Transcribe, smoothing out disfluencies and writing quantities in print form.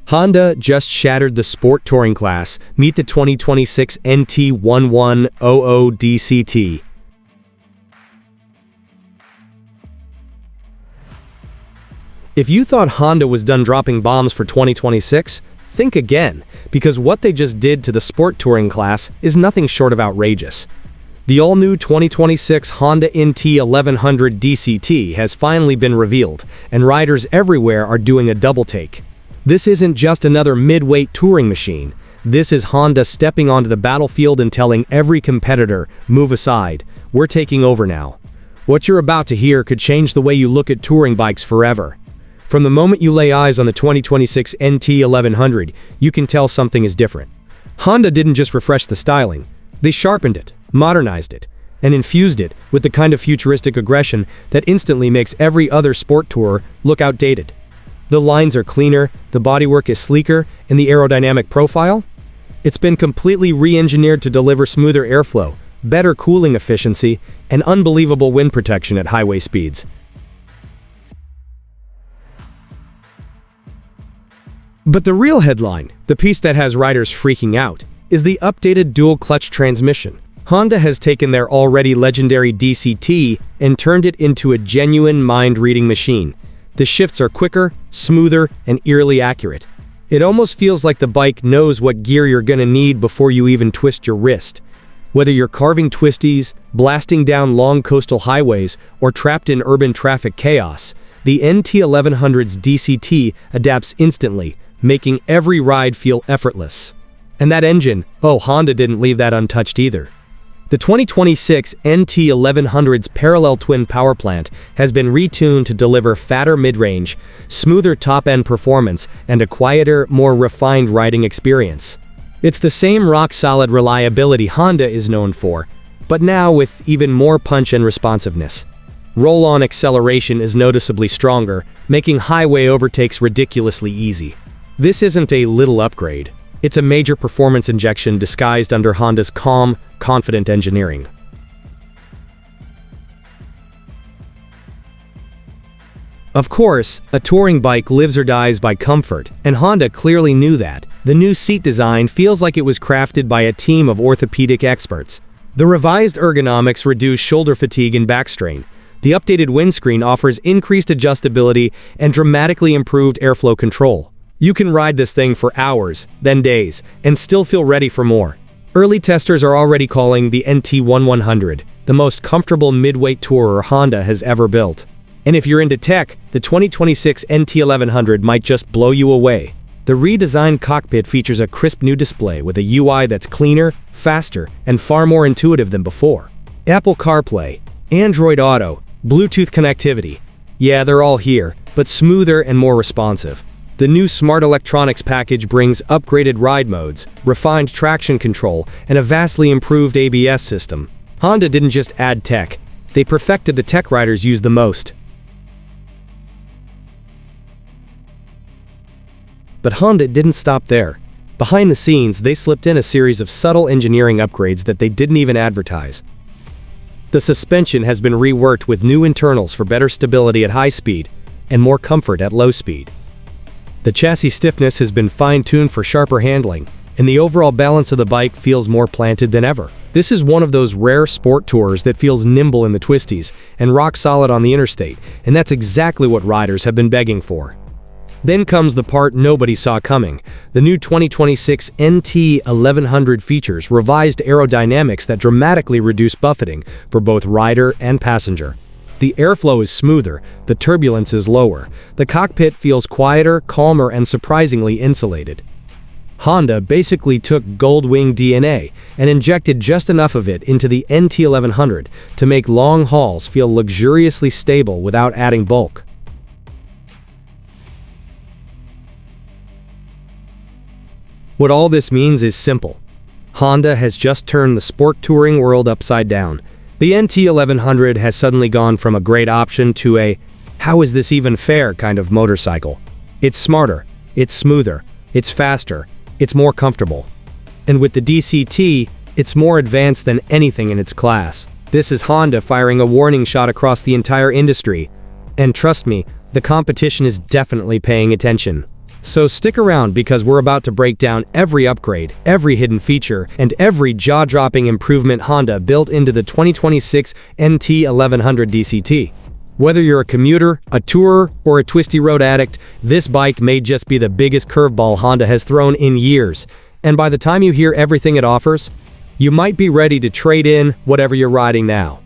Honda just shattered the sport touring class. Meet the 2026 NT1100 DCT. If you thought Honda was done dropping bombs for 2026, think again, because what they just did to the sport touring class is nothing short of outrageous. The all-new 2026 Honda NT1100 DCT has finally been revealed, and riders everywhere are doing a double take. This isn't just another mid-weight touring machine. This is Honda stepping onto the battlefield and telling every competitor, move aside, we're taking over now. What you're about to hear could change the way you look at touring bikes forever. From the moment you lay eyes on the 2026 NT1100, you can tell something is different. Honda didn't just refresh the styling, they sharpened it, modernized it, and infused it with the kind of futuristic aggression that instantly makes every other sport tourer look outdated. The lines are cleaner, the bodywork is sleeker, and the aerodynamic profile? It's been completely re-engineered to deliver smoother airflow, better cooling efficiency, and unbelievable wind protection at highway speeds. But the real headline, the piece that has riders freaking out, is the updated dual-clutch transmission. Honda has taken their already legendary DCT and turned it into a genuine mind-reading machine. The shifts are quicker, smoother, and eerily accurate. It almost feels like the bike knows what gear you're gonna need before you even twist your wrist. Whether you're carving twisties, blasting down long coastal highways, or trapped in urban traffic chaos, the NT1100's DCT adapts instantly, making every ride feel effortless. And that engine, oh, Honda didn't leave that untouched either. The 2026 NT1100's parallel twin power plant has been retuned to deliver fatter mid-range, smoother top-end performance, and a quieter, more refined riding experience. It's the same rock-solid reliability Honda is known for, but now with even more punch and responsiveness. Roll-on acceleration is noticeably stronger, making highway overtakes ridiculously easy. This isn't a little upgrade. It's a major performance injection disguised under Honda's calm, confident engineering. Of course, a touring bike lives or dies by comfort, and Honda clearly knew that. The new seat design feels like it was crafted by a team of orthopedic experts. The revised ergonomics reduce shoulder fatigue and back strain. The updated windscreen offers increased adjustability and dramatically improved airflow control. You can ride this thing for hours, then days, and still feel ready for more. Early testers are already calling the NT1100 the most comfortable mid-weight tourer Honda has ever built. And if you're into tech, the 2026 NT1100 might just blow you away. The redesigned cockpit features a crisp new display with a UI that's cleaner, faster, and far more intuitive than before. Apple CarPlay, Android Auto, Bluetooth connectivity. Yeah, they're all here, but smoother and more responsive. The new smart electronics package brings upgraded ride modes, refined traction control, and a vastly improved ABS system. Honda didn't just add tech, they perfected the tech riders use the most. But Honda didn't stop there. Behind the scenes, they slipped in a series of subtle engineering upgrades that they didn't even advertise. The suspension has been reworked with new internals for better stability at high speed and more comfort at low speed. The chassis stiffness has been fine-tuned for sharper handling, and the overall balance of the bike feels more planted than ever. This is one of those rare sport tours that feels nimble in the twisties and rock-solid on the interstate, and that's exactly what riders have been begging for. Then comes the part nobody saw coming. The new 2026 NT1100 features revised aerodynamics that dramatically reduce buffeting for both rider and passenger. The airflow is smoother, the turbulence is lower, the cockpit feels quieter, calmer, and surprisingly insulated. Honda basically took Goldwing DNA and injected just enough of it into the NT1100 to make long hauls feel luxuriously stable without adding bulk. What all this means is simple. Honda has just turned the sport touring world upside down. The NT1100 has suddenly gone from a great option to a "how is this even fair" kind of motorcycle. It's smarter, it's smoother, it's faster, it's more comfortable. And with the DCT, it's more advanced than anything in its class. This is Honda firing a warning shot across the entire industry. And trust me, the competition is definitely paying attention. So stick around because we're about to break down every upgrade, every hidden feature, and every jaw-dropping improvement Honda built into the 2026 NT1100 DCT. Whether you're a commuter, a tourer, or a twisty road addict, this bike may just be the biggest curveball Honda has thrown in years. And by the time you hear everything it offers, you might be ready to trade in whatever you're riding now.